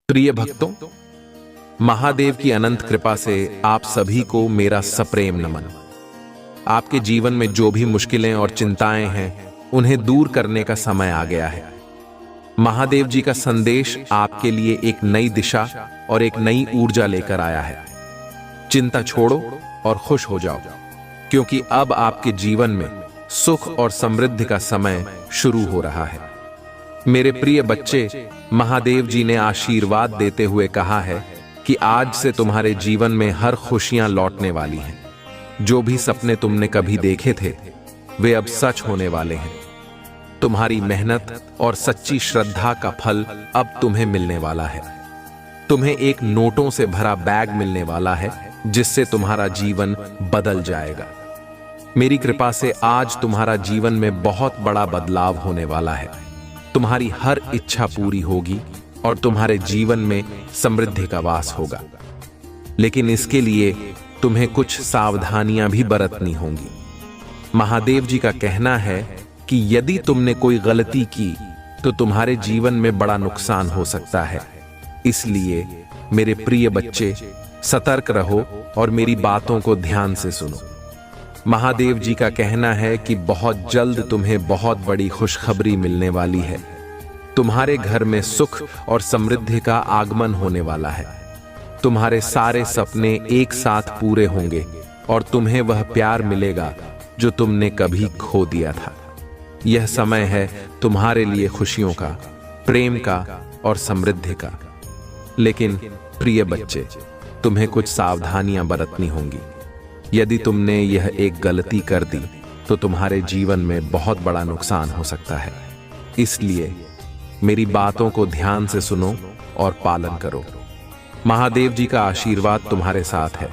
प्रिय भक्तों, महादेव की अनंत कृपा से आप सभी को मेरा सप्रेम नमन। आपके जीवन में जो भी मुश्किलें और चिंताएं हैं, उन्हें दूर करने का समय आ गया है। महादेव जी का संदेश आपके लिए एक नई दिशा और एक नई ऊर्जा लेकर आया है। चिंता छोड़ो और खुश हो जाओ, क्योंकि अब आपके जीवन में सुख और समृद्धि का समय शुरू हो रहा है। मेरे प्रिय बच्चे, महादेव जी ने आशीर्वाद देते हुए कहा है कि आज से तुम्हारे जीवन में हर खुशियां लौटने वाली हैं। जो भी सपने तुमने कभी देखे थे, वे अब सच होने वाले हैं। तुम्हारी मेहनत और सच्ची श्रद्धा का फल अब तुम्हें मिलने वाला है। तुम्हें एक नोटों से भरा बैग मिलने वाला है, जिससे तुम्हारा जीवन बदल जाएगा। मेरी कृपा से आज तुम्हारा जीवन में बहुत बड़ा बदलाव होने वाला है। तुम्हारी हर इच्छा पूरी होगी और तुम्हारे जीवन में समृद्धि का वास होगा। लेकिन इसके लिए तुम्हें कुछ सावधानियां भी बरतनी होंगी। महादेव जी का कहना है कि यदि तुमने कोई गलती की तो तुम्हारे जीवन में बड़ा नुकसान हो सकता है। इसलिए मेरे प्रिय बच्चे, सतर्क रहो और मेरी बातों को ध्यान से सुनो। महादेव जी का कहना है कि बहुत जल्द तुम्हें बहुत बड़ी खुशखबरी मिलने वाली है। तुम्हारे घर में सुख और समृद्धि का आगमन होने वाला है। तुम्हारे सारे सपने एक साथ पूरे होंगे और तुम्हें वह प्यार मिलेगा जो तुमने कभी खो दिया था। यह समय है तुम्हारे लिए खुशियों का, प्रेम का और समृद्धि का। लेकिन प्रिय बच्चे, तुम्हें कुछ सावधानियां बरतनी होंगी। यदि तुमने यह एक गलती कर दी तो तुम्हारे जीवन में बहुत बड़ा नुकसान हो सकता है। इसलिए मेरी बातों को ध्यान से सुनो और पालन करो। महादेव जी का आशीर्वाद तुम्हारे साथ है,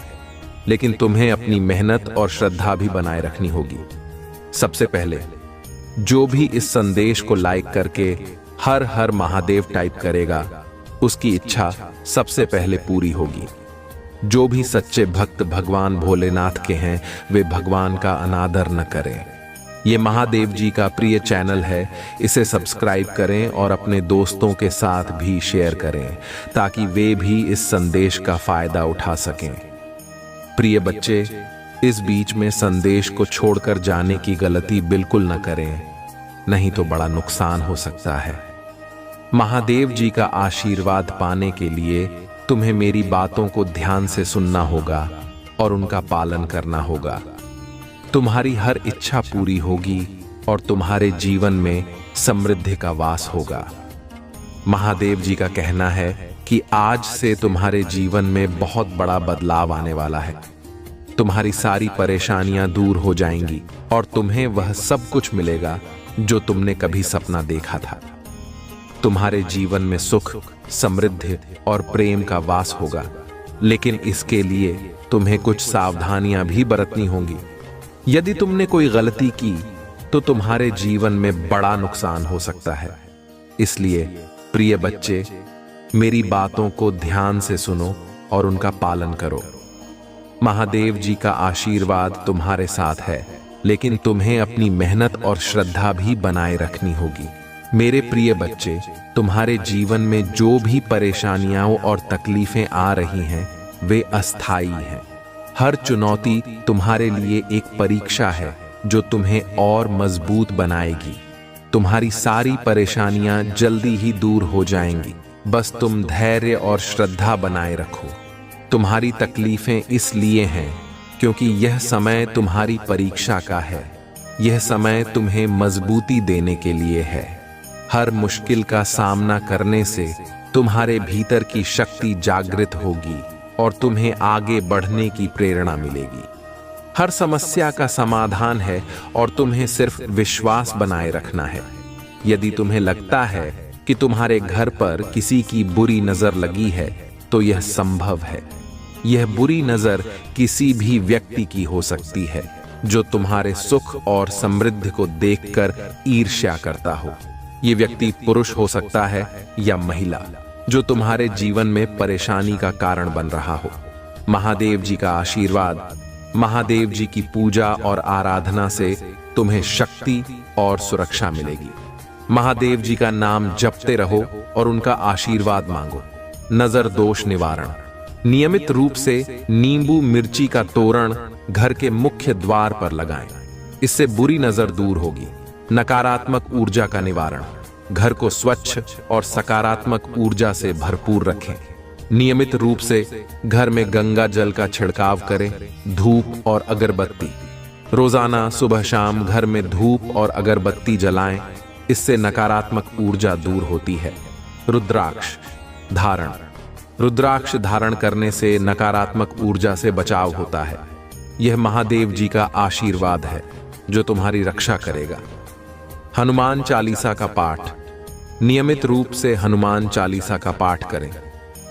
लेकिन तुम्हें अपनी मेहनत और श्रद्धा भी बनाए रखनी होगी। सबसे पहले, जो भी इस संदेश को लाइक करके हर हर महादेव टाइप करेगा, उसकी इच्छा सबसे पहले पूरी होगी। जो भी सच्चे भक्त भगवान भोलेनाथ के हैं, वे भगवान का अनादर न करें। ये महादेव जी का प्रिय चैनल है, इसे सब्सक्राइब करें और अपने दोस्तों के साथ भी शेयर करें, ताकि वे भी इस संदेश का फायदा उठा सकें। प्रिय बच्चे, इस बीच में संदेश को छोड़कर जाने की गलती बिल्कुल न करें, नहीं तो बड़ा नुकसान हो सकता है। महादेव जी का आशीर्वाद पाने के लिए तुम्हें मेरी बातों को ध्यान से सुनना होगा और उनका पालन करना होगा। तुम्हारी हर इच्छा पूरी होगी और तुम्हारे जीवन में समृद्धि का वास होगा। महादेव जी का कहना है कि आज से तुम्हारे जीवन में बहुत बड़ा बदलाव आने वाला है। तुम्हारी सारी परेशानियां दूर हो जाएंगी और तुम्हें वह सब कुछ मिलेगा जो तुमने कभी सपना देखा था। तुम्हारे जीवन में सुख, समृद्धि और प्रेम का वास होगा। लेकिन इसके लिए तुम्हें कुछ सावधानियां भी बरतनी होंगी। यदि तुमने कोई गलती की तो तुम्हारे जीवन में बड़ा नुकसान हो सकता है। इसलिए प्रिय बच्चे, मेरी बातों को ध्यान से सुनो और उनका पालन करो। महादेव जी का आशीर्वाद तुम्हारे साथ है, लेकिन तुम्हें अपनी मेहनत और श्रद्धा भी बनाए रखनी होगी। मेरे प्रिय बच्चे, तुम्हारे जीवन में जो भी परेशानियां और तकलीफें आ रही हैं, वे अस्थायी हैं। हर चुनौती तुम्हारे लिए एक परीक्षा है जो तुम्हें और मजबूत बनाएगी। तुम्हारी सारी परेशानियां जल्दी ही दूर हो जाएंगी, बस तुम धैर्य और श्रद्धा बनाए रखो। तुम्हारी तकलीफें इसलिए हैं क्योंकि यह समय तुम्हारी परीक्षा का है। यह समय तुम्हें मजबूती देने के लिए है। हर मुश्किल का सामना करने से तुम्हारे भीतर की शक्ति जागृत होगी और तुम्हें आगे बढ़ने की प्रेरणा मिलेगी। हर समस्या का समाधान है और तुम्हें सिर्फ विश्वास बनाए रखना है। यदि तुम्हें लगता है कि तुम्हारे घर पर किसी की बुरी नजर लगी है, तो यह संभव है। यह बुरी नजर किसी भी व्यक्ति की हो सकती है जो तुम्हारे सुख और समृद्धि को देखकर ईर्ष्या करता हो। ये व्यक्ति पुरुष हो सकता है या महिला, जो तुम्हारे जीवन में परेशानी का कारण बन रहा हो। महादेव जी का आशीर्वाद, महादेव जी की पूजा और आराधना से तुम्हें शक्ति और सुरक्षा मिलेगी। महादेव जी का नाम जपते रहो और उनका आशीर्वाद मांगो। नजर दोष निवारण। नियमित रूप से नींबू मिर्ची का तोरण घर के मुख्य द्वार पर लगाएं। इससे बुरी नजर दूर होगी। नकारात्मक ऊर्जा का निवारण। घर को स्वच्छ और सकारात्मक ऊर्जा से भरपूर रखें। नियमित रूप से घर में गंगा जल का छिड़काव करें। धूप और अगरबत्ती। रोजाना सुबह शाम घर में धूप और अगरबत्ती जलाएं। इससे नकारात्मक ऊर्जा दूर होती है। रुद्राक्ष धारण। रुद्राक्ष धारण करने से नकारात्मक ऊर्जा से बचाव होता है। यह महादेव जी का आशीर्वाद है जो तुम्हारी रक्षा करेगा। हनुमान चालीसा का पाठ। नियमित रूप से हनुमान चालीसा का पाठ करें।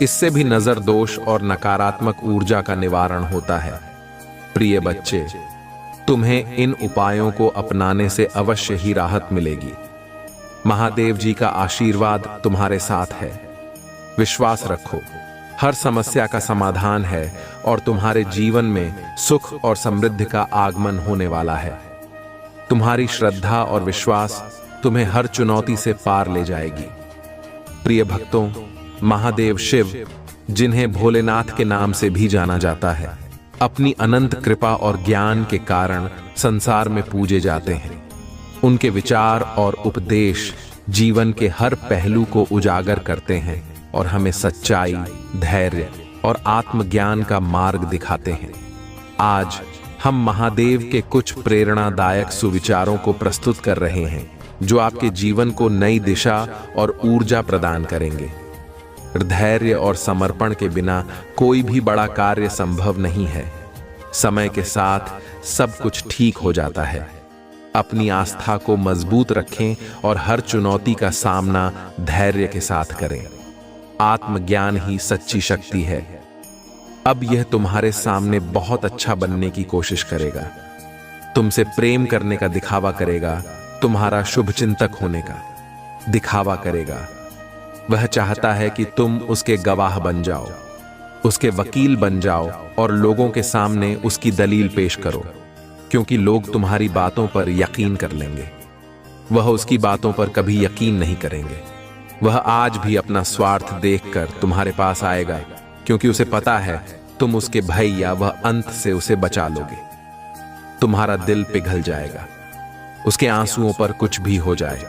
इससे भी नजर दोष और नकारात्मक ऊर्जा का निवारण होता है। प्रिय बच्चे, तुम्हें इन उपायों को अपनाने से अवश्य ही राहत मिलेगी। महादेव जी का आशीर्वाद तुम्हारे साथ है। विश्वास रखो, हर समस्या का समाधान है और तुम्हारे जीवन में सुख और समृद्धि का आगमन होने वाला है। तुम्हारी श्रद्धा और विश्वास तुम्हें हर चुनौती से पार ले जाएगी। प्रिय भक्तों, महादेव शिव, जिन्हें भोलेनाथ के नाम से भी जाना जाता है, अपनी अनंत कृपा और ज्ञान के कारण संसार में पूजे जाते हैं। उनके विचार और उपदेश जीवन के हर पहलू को उजागर करते हैं और हमें सच्चाई, धैर्य और आत्मज्ञान का मार्ग दिखाते हैं। आज हम महादेव के कुछ प्रेरणादायक सुविचारों को प्रस्तुत कर रहे हैं जो आपके जीवन को नई दिशा और ऊर्जा प्रदान करेंगे। धैर्य और समर्पण के बिना कोई भी बड़ा कार्य संभव नहीं है। समय के साथ सब कुछ ठीक हो जाता है। अपनी आस्था को मजबूत रखें और हर चुनौती का सामना धैर्य के साथ करें। आत्मज्ञान ही सच्ची शक्ति है। अब यह तुम्हारे सामने बहुत अच्छा बनने की कोशिश करेगा। तुमसे प्रेम करने का दिखावा करेगा। तुम्हारा शुभचिंतक होने का दिखावा करेगा। वह चाहता है कि तुम उसके गवाह बन जाओ, उसके वकील बन जाओ और लोगों के सामने उसकी दलील पेश करो, क्योंकि लोग तुम्हारी बातों पर यकीन कर लेंगे। वह उसकी बातों पर कभी यकीन नहीं करेंगे। वह आज भी अपना स्वार्थ देखकर तुम्हारे पास आएगा, क्योंकि उसे पता है तुम उसके भय या वह अंत से उसे बचा लोगे। तुम्हारा दिल पिघल जाएगा, उसके आंसुओं पर कुछ भी हो जाए।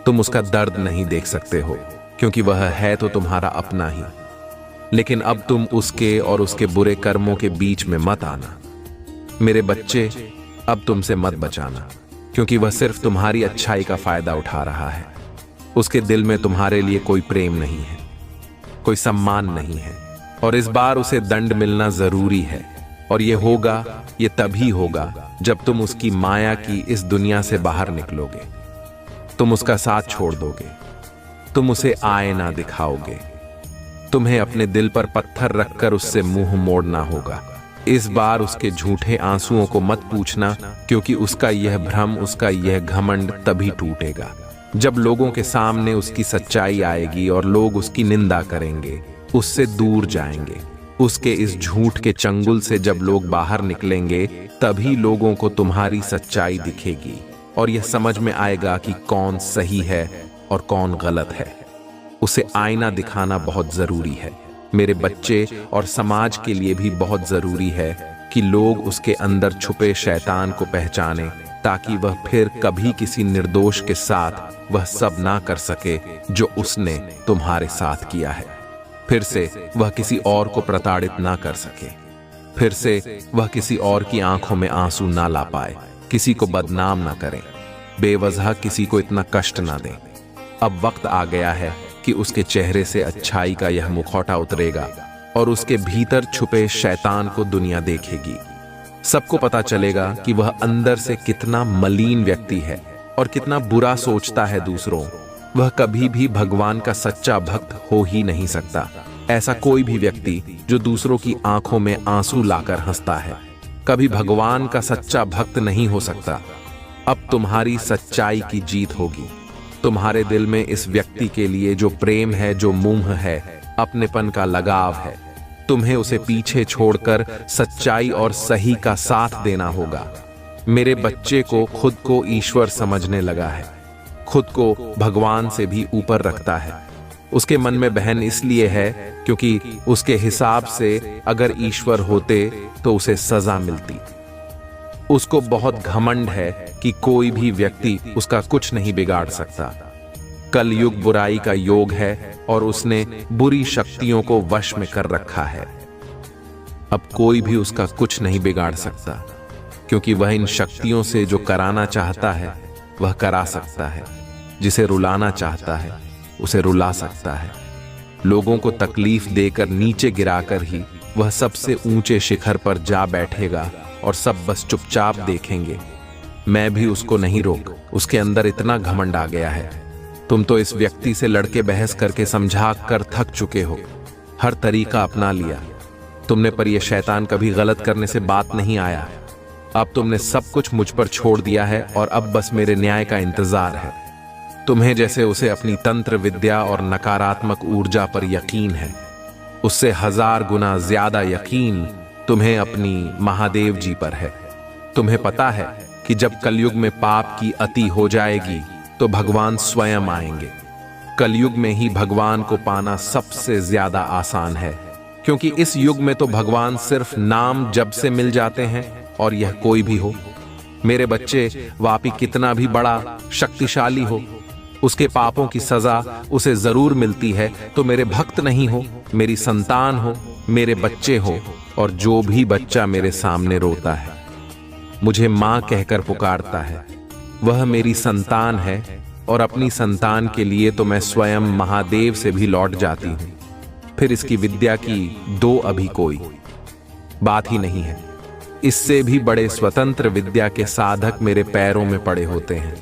तुम उसका दर्द नहीं देख सकते हो, क्योंकि वह है तो तुम्हारा अपना ही। लेकिन अब तुम उसके और उसके बुरे कर्मों के बीच में मत आना। मेरे बच्चे, अब तुमसे मत बचाना, क्योंकि वह सिर्फ तुम्हारी अच्छाई का फायदा उठा रहा है। उसके दिल में तुम्हारे लिए कोई प्रेम नहीं है, कोई सम्मान नहीं है, और इस बार उसे दंड मिलना जरूरी है। और ये होगा, ये तभी होगा जब तुम उसकी माया की इस दुनिया से बाहर निकलोगे। तुम उसका साथ छोड़ दोगे, तुम उसे आईना दिखाओगे। तुम्हें अपने दिल पर पत्थर रखकर उससे मुंह मोड़ना होगा। इस बार उसके झूठे आंसुओं को मत पूछना, क्योंकि उसका यह भ्रम, उसका यह घमंड तभी टूटेगा जब लोगों के सामने उसकी सच्चाई आएगी और लोग उसकी निंदा करेंगे, उससे दूर जाएंगे। उसके इस झूठ के चंगुल से जब लोग बाहर निकलेंगे, तभी लोगों को तुम्हारी सच्चाई दिखेगी और यह समझ में आएगा कि कौन सही है और कौन गलत है। उसे आईना दिखाना बहुत जरूरी है मेरे बच्चे, और समाज के लिए भी बहुत जरूरी है कि लोग उसके अंदर छुपे शैतान को पहचाने, ताकि वह फिर कभी किसी निर्दोष के साथ वह सब ना कर सके जो उसने तुम्हारे साथ किया है। फिर से वह किसी और को प्रताड़ित ना कर सके। फिर से वह किसी और की आंखों में आंसू ना ला पाए, किसी को बदनाम ना करें, बेवजह किसी को इतना कष्ट ना दें। अब वक्त आ गया है कि उसके चेहरे से अच्छाई का यह मुखौटा उतरेगा और उसके भीतर छुपे शैतान को दुनिया देखेगी। सबको पता चलेगा कि वह अंदर से कितना मलिन व्यक्ति है और कितना बुरा सोचता है दूसरों। वह कभी भी भगवान का सच्चा भक्त हो ही नहीं सकता। ऐसा कोई भी व्यक्ति जो दूसरों की आंखों में आंसू लाकर हंसता है, कभी भगवान का सच्चा भक्त नहीं हो सकता। अब तुम्हारी सच्चाई की जीत होगी। तुम्हारे दिल में इस व्यक्ति के लिए जो प्रेम है, जो मोह है, अपनेपन का लगाव है, तुम्हें उसे पीछे छोड़कर सच्चाई और सही का साथ देना होगा। मेरे बच्चे को खुद को ईश्वर समझने लगा है, खुद को भगवान से भी ऊपर रखता है। उसके मन में बहन इसलिए है क्योंकि उसके हिसाब से अगर ईश्वर होते तो उसे सजा मिलती। उसको बहुत घमंड है कि कोई भी व्यक्ति उसका कुछ नहीं बिगाड़ सकता। कलयुग बुराई का योग है और उसने बुरी शक्तियों को वश में कर रखा है। अब कोई भी उसका कुछ नहीं बिगाड़ सकता, क्योंकि वह इन शक्तियों से जो कराना चाहता है वह करा सकता है, जिसे रुलाना चाहता है उसे रुला सकता है। लोगों को तकलीफ देकर नीचे गिराकर ही वह सबसे ऊंचे शिखर पर जा बैठेगा और सब बस चुपचाप देखेंगे। मैं भी उसको नहीं रोक, उसके अंदर इतना घमंड आ गया है। तुम तो इस व्यक्ति से लड़के बहस करके समझा कर थक चुके हो, हर तरीका अपना लिया तुमने, पर यह शैतान कभी गलत करने से बात नहीं आया। अब तुमने सब कुछ मुझ पर छोड़ दिया है और अब बस मेरे न्याय का इंतजार है। तुम्हें जैसे उसे अपनी तंत्र विद्या और नकारात्मक ऊर्जा पर यकीन है, उससे 1000 गुना ज्यादा यकीन तुम्हें अपनी महादेव जी पर है। तुम्हें पता है कि जब कलयुग में पाप की अति हो जाएगी तो भगवान स्वयं आएंगे। कलयुग में ही भगवान को पाना सबसे ज्यादा आसान है, क्योंकि इस युग में तो भगवान सिर्फ नाम जप से मिल जाते हैं, और यह कोई भी हो। मेरे बच्चे, वापी कितना भी बड़ा शक्तिशाली हो, उसके पापों की सजा उसे जरूर मिलती है। तो मेरे भक्त नहीं हो, मेरी संतान हो, मेरे बच्चे हो, और जो भी बच्चा मेरे सामने रोता है, मुझे मां कहकर पुकारता है, वह मेरी संतान है। और अपनी संतान के लिए तो मैं स्वयं महादेव से भी लौट जाती हूं। फिर इसकी विद्या की दो अभी कोई बात ही नहीं है। इससे भी बड़े स्वतंत्र विद्या के साधक मेरे पैरों में पड़े होते हैं।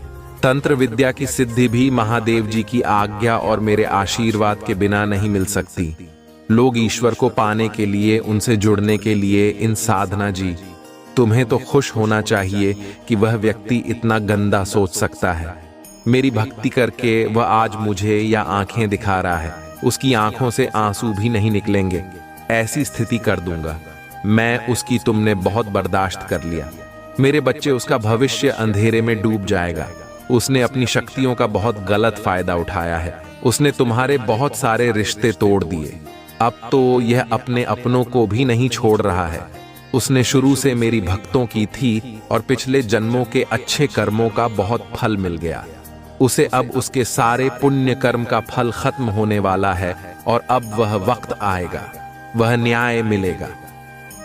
तंत्र विद्या की सिद्धि भी महादेव जी की आज्ञा और मेरे आशीर्वाद के बिना नहीं मिल सकती। लोग ईश्वर को पाने के लिए, उनसे जुड़ने के लिए इन साधना जी, तुम्हें तो खुश होना चाहिए कि वह व्यक्ति इतना गंदा सोच सकता है। मेरी भक्ति करके वह आज मुझे या आंखें दिखा रहा है, उसकी आंखों से आंसू भी नहीं निकलेंगे, ऐसी स्थिति कर दूंगा मैं उसकी। तुमने बहुत बर्दाश्त कर लिया। मेरे बच्चे, उसका भविष्य अंधेरे में डूब जाएगा। उसने अपनी शक्तियों का बहुत गलत फायदा उठाया है। उसने तुम्हारे बहुत सारे रिश्ते तोड़ दिए। अब तो यह अपने अपनों को भी नहीं छोड़ रहा है। उसने शुरू से मेरी भक्तों की थी और पिछले जन्मों के अच्छे कर्मों का बहुत फल मिल गया। उसे अब उसके सारे पुण्य कर्म का फल खत्म होने वाला है और अब वह वक्त आएगा, वह न्याय मिलेगा।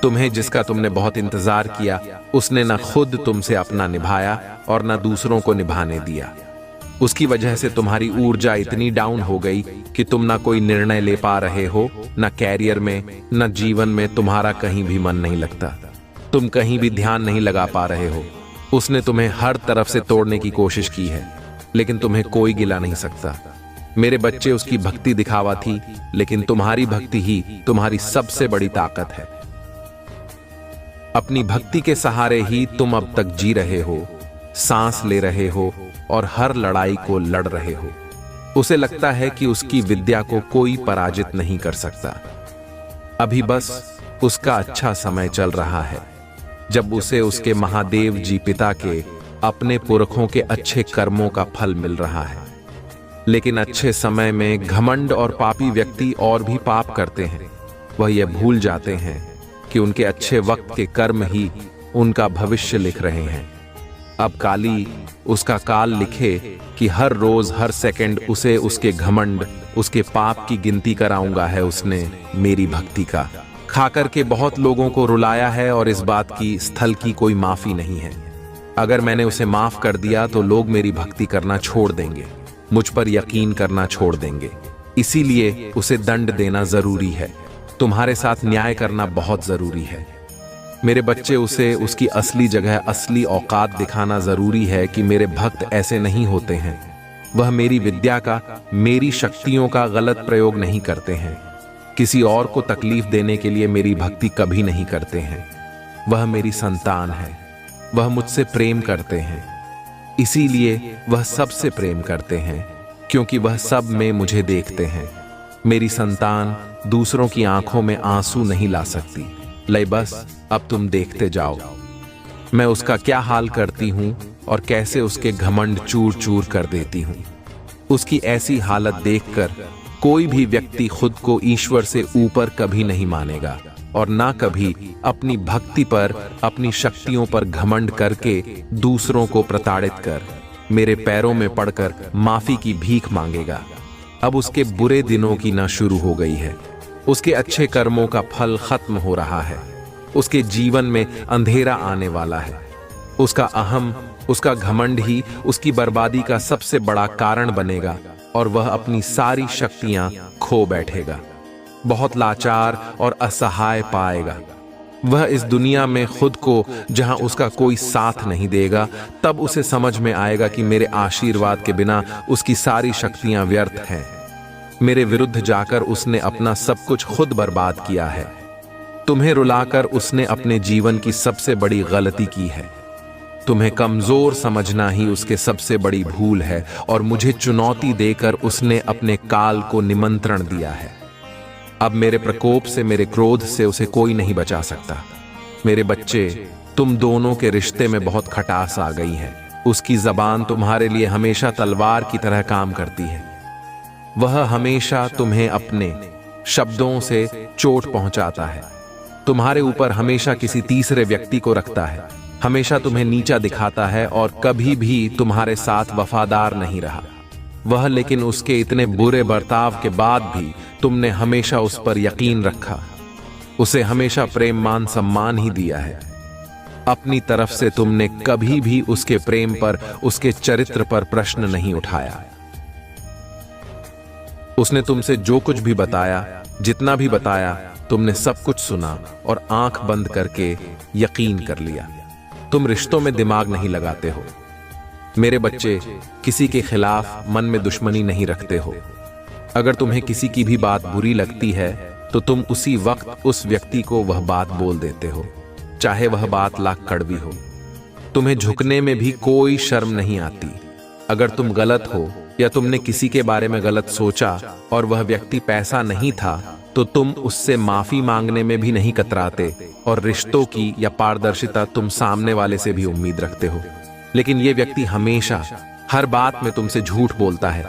तुम्हें, जिसका तुमने बहुत इंतजार किया, उसने न खुद तुमसे अपना निभाया और न दूसरों को निभाने दिया। उसकी वजह से तुम्हारी ऊर्जा इतनी डाउन हो गई कि तुम ना कोई निर्णय ले पा रहे हो, न कैरियर में, न जीवन में तुम्हारा कहीं भी मन नहीं लगता। तुम कहीं भी ध्यान नहीं लगा पा रहे हो। उसने तुम्हें हर तरफ से तोड़ने की कोशिश की है, लेकिन तुम्हें कोई गिला नहीं सकता। मेरे बच्चे, उसकी भक्ति दिखावा थी, लेकिन तुम्हारी भक्ति ही तुम्हारी सबसे बड़ी ताकत है। अपनी भक्ति के सहारे ही तुम अब तक जी रहे हो, सांस ले रहे हो और हर लड़ाई को लड़ रहे हो। उसे लगता है कि उसकी विद्या को कोई पराजित नहीं कर सकता। अभी बस उसका अच्छा समय चल रहा है, जब उसे उसके महादेव जी पिता के, अपने पुरखों के अच्छे कर्मों का फल मिल रहा है। लेकिन अच्छे समय में घमंड और पापी व्यक्ति और भी पाप करते हैं। वह यह भूल जाते हैं कि उनके अच्छे वक्त के कर्म ही उनका भविष्य लिख रहे हैं। अब काली उसका काल लिखे कि हर रोज, हर सेकंड उसे उसके घमंड, उसके पाप की गिनती कराऊंगा है उसने मेरी भक्ति का। खाकर के बहुत लोगों को रुलाया है और इस बात की स्थल की कोई माफी नहीं है। अगर मैंने उसे माफ कर दिया तो लोग मेरी भक्ति करना छोड़ देंगे, मुझ पर यकीन करना छोड़ देंगे। इसीलिए उसे दंड देना जरूरी है। तुम्हारे साथ न्याय करना बहुत जरूरी है। मेरे बच्चे, उसे उसकी असली जगह, असली औकात दिखाना जरूरी है कि मेरे भक्त ऐसे नहीं होते हैं। वह मेरी विद्या का, मेरी शक्तियों का गलत प्रयोग नहीं करते हैं। किसी और को तकलीफ देने के लिए मेरी भक्ति कभी नहीं करते हैं। वह मेरी संतान है, वह मुझसे प्रेम करते हैं। इसीलिए वह सबसे प्रेम करते हैं, क्योंकि वह सब में मुझे देखते हैं। मेरी संतान दूसरों की आंखों में आंसू नहीं ला सकती। ले बस, अब तुम देखते जाओ मैं उसका क्या हाल करती हूं और कैसे उसके घमंड चूर चूर कर देती हूं। उसकी ऐसी हालत देखकर कोई भी व्यक्ति खुद को ईश्वर से ऊपर कभी नहीं मानेगा और ना कभी अपनी भक्ति पर, अपनी शक्तियों पर घमंड करके दूसरों को प्रताड़ित कर मेरे पैरों में पड़कर माफी की भीख मांगेगा। अब उसके बुरे दिनों की ना शुरू हो गई है, उसके अच्छे कर्मों का फल खत्म हो रहा है, उसके जीवन में अंधेरा आने वाला है। उसका अहम, उसका घमंड ही उसकी बर्बादी का सबसे बड़ा कारण बनेगा और वह अपनी सारी शक्तियां खो बैठेगा, बहुत लाचार और असहाय पाएगा। वह इस दुनिया में खुद को जहां उसका कोई साथ नहीं देगा, तब उसे समझ में आएगा कि मेरे आशीर्वाद के बिना उसकी सारी शक्तियां व्यर्थ हैं। मेरे विरुद्ध जाकर उसने अपना सब कुछ खुद बर्बाद किया है। तुम्हें रुलाकर उसने अपने जीवन की सबसे बड़ी गलती की है। तुम्हें कमजोर समझना ही उसके सबसे बड़ी भूल है और मुझे चुनौती देकर उसने अपने काल को निमंत्रण दिया है। अब मेरे प्रकोप से, मेरे क्रोध से उसे कोई नहीं बचा सकता। मेरे बच्चे, तुम दोनों के रिश्ते में बहुत खटास आ गई है। उसकी जबान तुम्हारे लिए हमेशा तलवार की तरह काम करती है। वह हमेशा तुम्हें अपने शब्दों से चोट पहुंचाता है, तुम्हारे ऊपर हमेशा किसी तीसरे व्यक्ति को रखता है, हमेशा तुम्हें नीचा दिखाता है और कभी भी तुम्हारे साथ वफादार नहीं रहा। वह लेकिन उसके इतने बुरे बर्ताव के बाद भी तुमने हमेशा उस पर यकीन रखा, उसे हमेशा प्रेम मान सम्मान ही दिया है। अपनी तरफ से तुमने कभी भी उसके प्रेम पर, उसके चरित्र पर प्रश्न नहीं उठाया। उसने तुमसे जो कुछ भी बताया, जितना भी बताया, तुमने सब कुछ सुना और आंख बंद करके यकीन कर लिया। तुम रिश्तों में दिमाग नहीं लगाते हो। मेरे बच्चे, किसी के खिलाफ मन में दुश्मनी नहीं रखते हो। अगर तुम्हें किसी की भी बात बुरी लगती है तो तुम उसी वक्त उस व्यक्ति को वह बात बोल देते हो, चाहे वह बात लाख कड़वी हो। तुम्हें झुकने में भी कोई शर्म नहीं आती। अगर तुम गलत हो या तुमने किसी के बारे में गलत सोचा और वह व्यक्ति पैसा नहीं था तो तुम उससे माफी मांगने में भी नहीं कतराते और रिश्तों की या पारदर्शिता तुम सामने वाले से भी उम्मीद रखते हो। लेकिन यह व्यक्ति हमेशा हर बात में तुमसे झूठ बोलता है।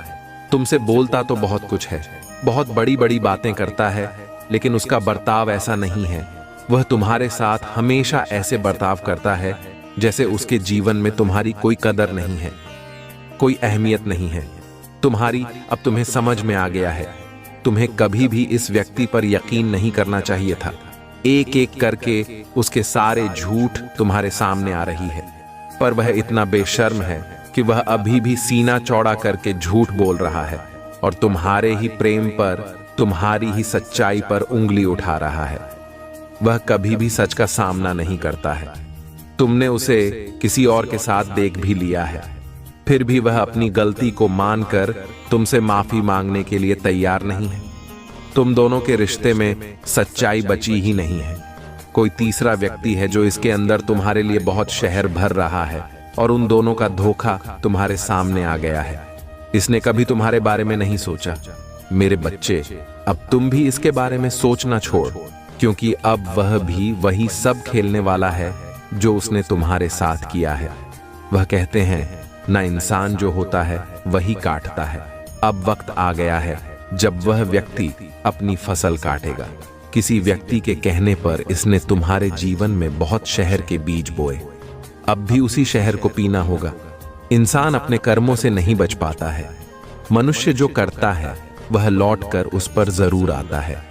तुमसे बोलता तो बहुत कुछ है, बहुत बड़ी बड़ी बातें करता है, लेकिन उसका बर्ताव ऐसा नहीं है। वह तुम्हारे साथ हमेशा ऐसे बर्ताव करता है जैसे उसके जीवन में तुम्हारी कोई कदर नहीं है, कोई अहमियत नहीं है। तुम्हारी अब तुम्हें समझ में आ गया है। तुम्हें कभी भी इस व्यक्ति पर यकीन नहीं करना चाहिए था। एक एक करके उसके सारे झूठ तुम्हारे सामने आ रही है, पर वह इतना बेशर्म है कि वह अभी भी सीना चौड़ा करके झूठ बोल रहा है और तुम्हारे ही प्रेम पर, तुम्हारी ही सच्चाई पर उंगली उठा रहा है। वह कभी भी सच का सामना नहीं करता है। तुमने उसे किसी और के साथ देख भी लिया है, फिर भी वह अपनी गलती को मानकर तुमसे माफी मांगने के लिए तैयार नहीं है। तुम दोनों के रिश्ते में सच्चाई बची ही नहीं है। कोई तीसरा व्यक्ति है जो इसके अंदर तुम्हारे लिए बहुत शहर भर रहा है और उन दोनों का धोखा तुम्हारे सामने आ गया है। इसने कभी तुम्हारे बारे में नहीं सोचा। मेरे बच्चे, अब तुम भी इसके बारे में सोचना छोड़, क्योंकि अब वह भी वही सब खेलने वाला है जो उसने तुम्हारे साथ किया है। वह कहते हैं ना, इंसान जो होता है वही काटता है। अब वक्त आ गया है जब वह व्यक्ति अपनी फसल काटेगा। किसी व्यक्ति के कहने पर इसने तुम्हारे जीवन में बहुत शहर के बीज बोए, अब भी उसी शहर को पीना होगा। इंसान अपने कर्मों से नहीं बच पाता है। मनुष्य जो करता है वह लौटकर उस पर जरूर आता है।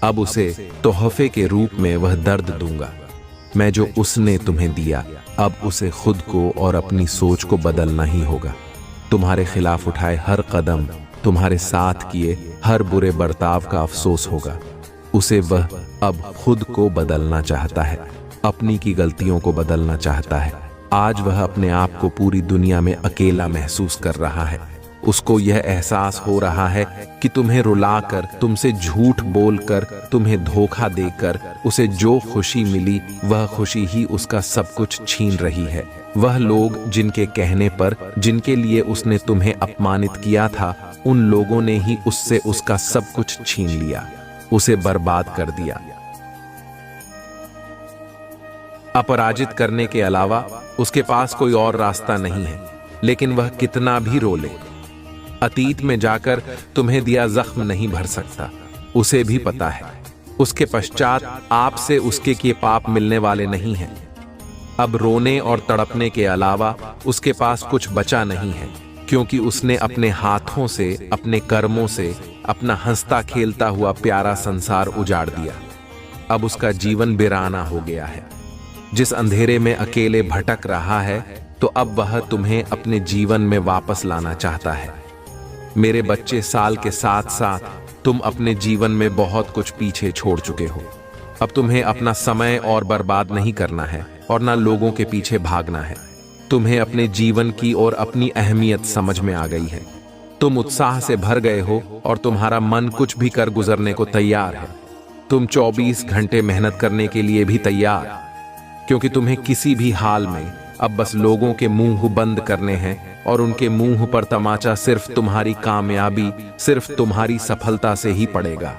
अब उसे तोहफे के रूप में वह दर्द दूंगा मैं जो उसने तुम्हें दिया। अब उसे खुद को और अपनी सोच को बदलना ही होगा। तुम्हारे खिलाफ उठाए हर कदम, तुम्हारे साथ किए हर बुरे बर्ताव का अफसोस होगा। उसे वह अब खुद को बदलना चाहता है, अपनी की गलतियों को बदलना चाहता है। आज वह अपने आप को पूरी दुनिया में अकेला महसूस कर रहा है। उसको यह एहसास हो रहा है कि तुम्हें रुलाकर, तुमसे झूठ बोलकर, तुम्हें धोखा देकर उसे जो खुशी मिली वह खुशी ही उसका सब कुछ छीन रही है। वह लोग जिनके कहने पर, जिनके लिए उसने तुम्हें अपमानित किया था, उन लोगों ने ही उससे उसका सब कुछ छीन लिया, उसे बर्बाद कर दिया। अपराजित करने के अलावा उसके पास कोई और रास्ता नहीं है। लेकिन वह कितना भी रोले, अतीत में जाकर तुम्हें दिया जख्म नहीं भर सकता, उसे भी पता है। उसके पश्चात आपसे उसके किए पाप मिलने वाले नहीं हैं। अब रोने और तड़पने के अलावा उसके पास कुछ बचा नहीं है, क्योंकि उसने अपने हाथों से, अपने कर्मों से अपना हंसता खेलता हुआ प्यारा संसार उजाड़ दिया। अब उसका जीवन वीराना हो गया है। जिस अंधेरे में अकेले भटक रहा है, तो अब वह तुम्हें अपने जीवन में वापस लाना चाहता है। मेरे बच्चे, साल के साथ साथ तुम अपने जीवन में बहुत कुछ पीछे छोड़ चुके हो। अब तुम्हें अपना समय और बर्बाद नहीं करना है और ना लोगों के पीछे भागना है। तुम्हें अपने जीवन की और अपनी अहमियत समझ में आ गई है। तुम उत्साह से भर गए हो और तुम्हारा मन कुछ भी कर गुजरने को तैयार है। तुम 24 घंटे मेहनत करने के लिए भी तैयार, क्योंकि तुम्हें किसी भी हाल में अब बस लोगों के मुंह बंद करने हैं और उनके मुंह पर तमाचा सिर्फ तुम्हारी कामयाबी, सिर्फ तुम्हारी सफलता से ही पड़ेगा।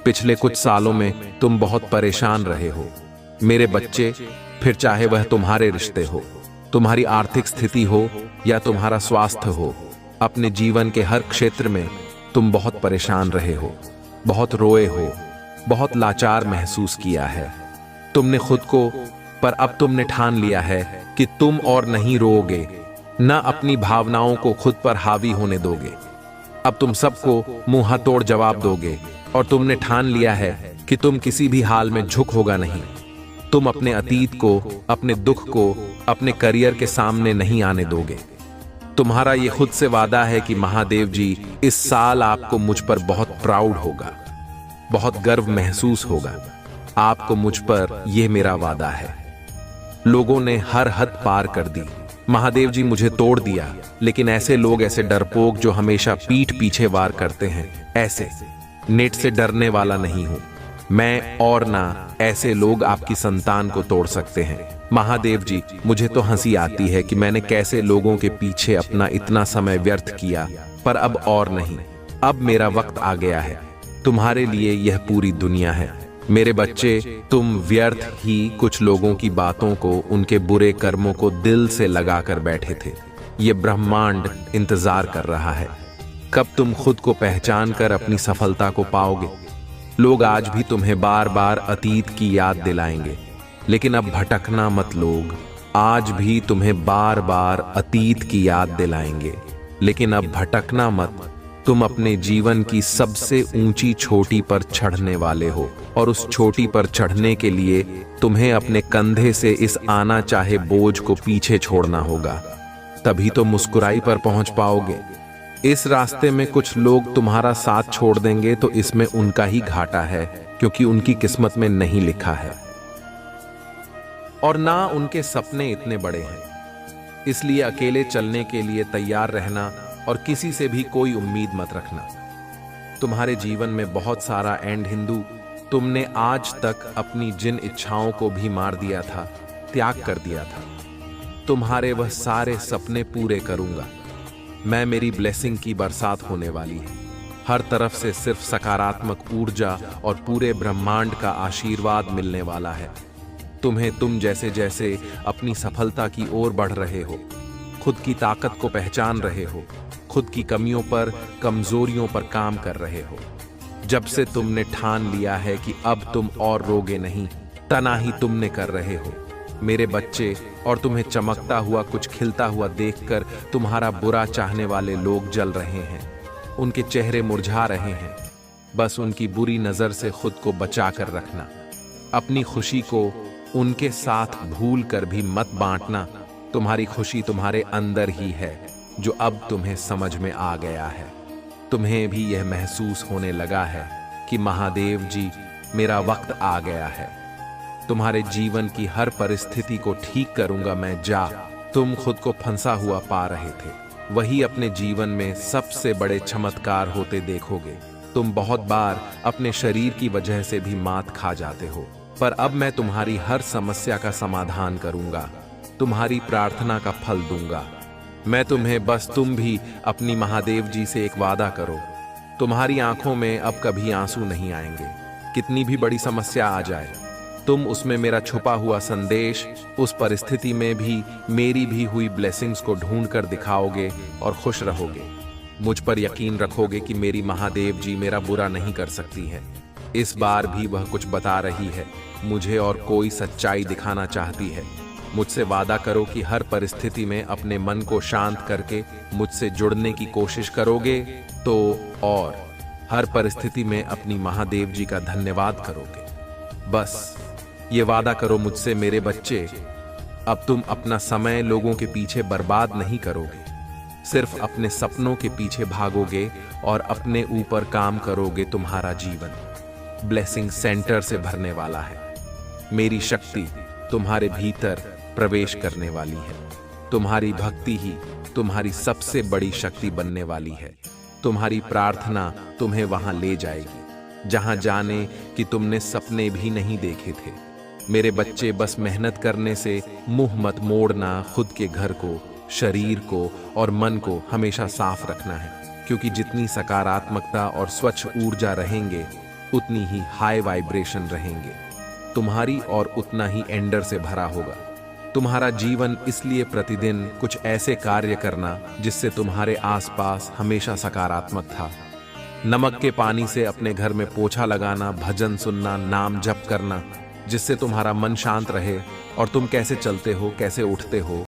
पिछले कुछ सालों में तुम बहुत परेशान रहे हो मेरे बच्चे, फिर चाहे वह तुम्हारे रिश्ते हो, तुम्हारी आर्थिक स्थिति हो या तुम्हारा स्वास्थ्य हो, अपने जीवन के हर क्षेत्र में तुम बहुत परेशान रहे हो, बहुत रोए हो, बहुत लाचार महसूस किया है तुमने खुद को। पर अब तुमने ठान लिया है कि तुम और नहीं रोओगे, न अपनी भावनाओं को खुद पर हावी होने दोगे। अब तुम सबको मुंह तोड़ जवाब दोगे और तुमने ठान लिया है कि तुम किसी भी हाल में झुक होगा नहीं। तुम अपने अतीत को, अपने दुख को अपने करियर के सामने नहीं आने दोगे। तुम्हारा ये खुद से वादा है कि महादेव जी, इस साल आपको मुझ पर बहुत प्राउड होगा, बहुत गर्व महसूस होगा। आपको मुझ पर यह मेरा वादा है। लोगों ने हर हद पार कर दी, महादेव जी मुझे तोड़ दिया, लेकिन ऐसे लोग, ऐसे डरपोक जो हमेशा पीठ पीछे वार करते हैं, ऐसे नेट से डरने वाला नहीं हूं मैं, और ना ऐसे लोग आपकी संतान को तोड़ सकते हैं। महादेव जी, मुझे तो हंसी आती है कि मैंने कैसे लोगों के पीछे अपना इतना समय व्यर्थ किया, पर अब और नहीं। अब मेरा वक्त आ गया है। तुम्हारे लिए यह पूरी दुनिया है। मेरे बच्चे, तुम व्यर्थ ही कुछ लोगों की बातों को, उनके बुरे कर्मों को दिल से लगा कर बैठे थे। ये ब्रह्मांड इंतजार कर रहा है कब तुम खुद को पहचान कर अपनी सफलता को पाओगे। लोग आज भी तुम्हें बार बार अतीत की याद दिलाएंगे, लेकिन अब भटकना मत। लोग आज भी तुम्हें बार बार अतीत की याद दिलाएंगे, लेकिन अब भटकना मत। तुम अपने जीवन की सबसे ऊंची चोटी पर चढ़ने वाले हो, और उस चोटी पर चढ़ने के लिए तुम्हें अपने कंधे से इस आना चाहे बोझ को पीछे छोड़ना होगा, तभी तो मुस्कुराई पर पहुंच पाओगे। इस रास्ते में कुछ लोग तुम्हारा साथ छोड़ देंगे तो इसमें उनका ही घाटा है, क्योंकि उनकी किस्मत में नहीं लिखा है, और ना उनके सपने इतने बड़े हैं। इसलिए अकेले चलने के लिए तैयार रहना और किसी से भी कोई उम्मीद मत रखना। तुम्हारे जीवन में बहुत सारा एंड हिंदू, तुमने आज तक अपनी जिन इच्छाओं को भी मार दिया था, त्याग कर दिया था। तुम्हारे वह सारे सपने पूरे करूंगा मैं। मेरी ब्लेसिंग की बरसात होने वाली है। हर तरफ से सिर्फ सकारात्मक ऊर्जा और पूरे ब्रह्मांड का आशीर्वाद मिलने वाला है तुम्हें। तुम जैसे जैसे अपनी सफलता की ओर बढ़ रहे हो, खुद की ताकत को पहचान रहे हो, खुद की कमियों पर, कमजोरियों पर काम कर रहे हो। जब से तुमने ठान लिया है कि अब तुम और रोगे नहीं, तना ही तुमने कर रहे हो मेरे बच्चे। और तुम्हें चमकता हुआ, कुछ खिलता हुआ देखकर तुम्हारा बुरा चाहने वाले लोग जल रहे हैं, उनके चेहरे मुरझा रहे हैं। बस उनकी बुरी नजर से खुद को बचा कर रखना। अपनी खुशी को उनके साथ भूल कर भी मत बांटना। तुम्हारी खुशी तुम्हारे अंदर ही है, जो अब तुम्हें समझ में आ गया है। तुम्हें भी यह महसूस होने लगा है कि महादेव जी, मेरा वक्त आ गया है। तुम्हारे जीवन की हर परिस्थिति को ठीक करूंगा मैं। जा, तुम खुद को फंसा हुआ पा रहे थे, वही अपने जीवन में सबसे बड़े चमत्कार होते देखोगे। तुम बहुत बार अपने शरीर की वजह से भी मात खा जाते हो, पर अब मैं तुम्हारी हर समस्या का समाधान करूंगा, तुम्हारी प्रार्थना का फल दूंगा मैं तुम्हें। बस तुम भी अपनी महादेव जी से एक वादा करो, तुम्हारी आंखों में अब कभी आंसू नहीं आएंगे। कितनी भी बड़ी समस्या आ जाए, तुम उसमें मेरा छुपा हुआ संदेश, उस परिस्थिति में भी मेरी भी हुई ब्लेसिंग्स को ढूंढ कर दिखाओगे और खुश रहोगे। मुझ पर यकीन रखोगे कि मेरी महादेव जी मेरा बुरा नहीं कर सकती है। इस बार भी वह कुछ बता रही है मुझे और कोई सच्चाई दिखाना चाहती है। मुझसे वादा करो कि हर परिस्थिति में अपने मन को शांत करके मुझसे जुड़ने की कोशिश करोगे तो, और हर परिस्थिति में अपनी महादेव जी का धन्यवाद करोगे। बस ये वादा करो मुझसे मेरे बच्चे, अब तुम अपना समय लोगों के पीछे बर्बाद नहीं करोगे, सिर्फ अपने सपनों के पीछे भागोगे और अपने ऊपर काम करोगे। तुम्हारा जीवन ब्लेसिंग सेंटर से भरने वाला है। मेरी शक्ति तुम्हारे भीतर प्रवेश करने वाली है। तुम्हारी भक्ति ही तुम्हारी सबसे बड़ी शक्ति बनने वाली है। तुम्हारी प्रार्थना तुम्हें वहां ले जाएगी जहां जाने कि तुमने सपने भी नहीं देखे थे। मेरे बच्चे, बस मेहनत करने से मुंह मत मोड़ना। खुद के घर को, शरीर को और मन को हमेशा साफ रखना है, क्योंकि जितनी सकारात्मकता और स्वच्छ ऊर्जा रहेंगे उतनी ही हाई वाइब्रेशन रहेंगे तुम्हारी, और उतना ही एंडर से भरा होगा तुम्हारा जीवन। इसलिए प्रतिदिन कुछ ऐसे कार्य करना जिससे तुम्हारे आसपास हमेशा सकारात्मक था। नमक के पानी से अपने घर में पोछा लगाना, भजन सुनना, नाम जप करना, जिससे तुम्हारा मन शांत रहे और तुम कैसे चलते हो, कैसे उठते हो,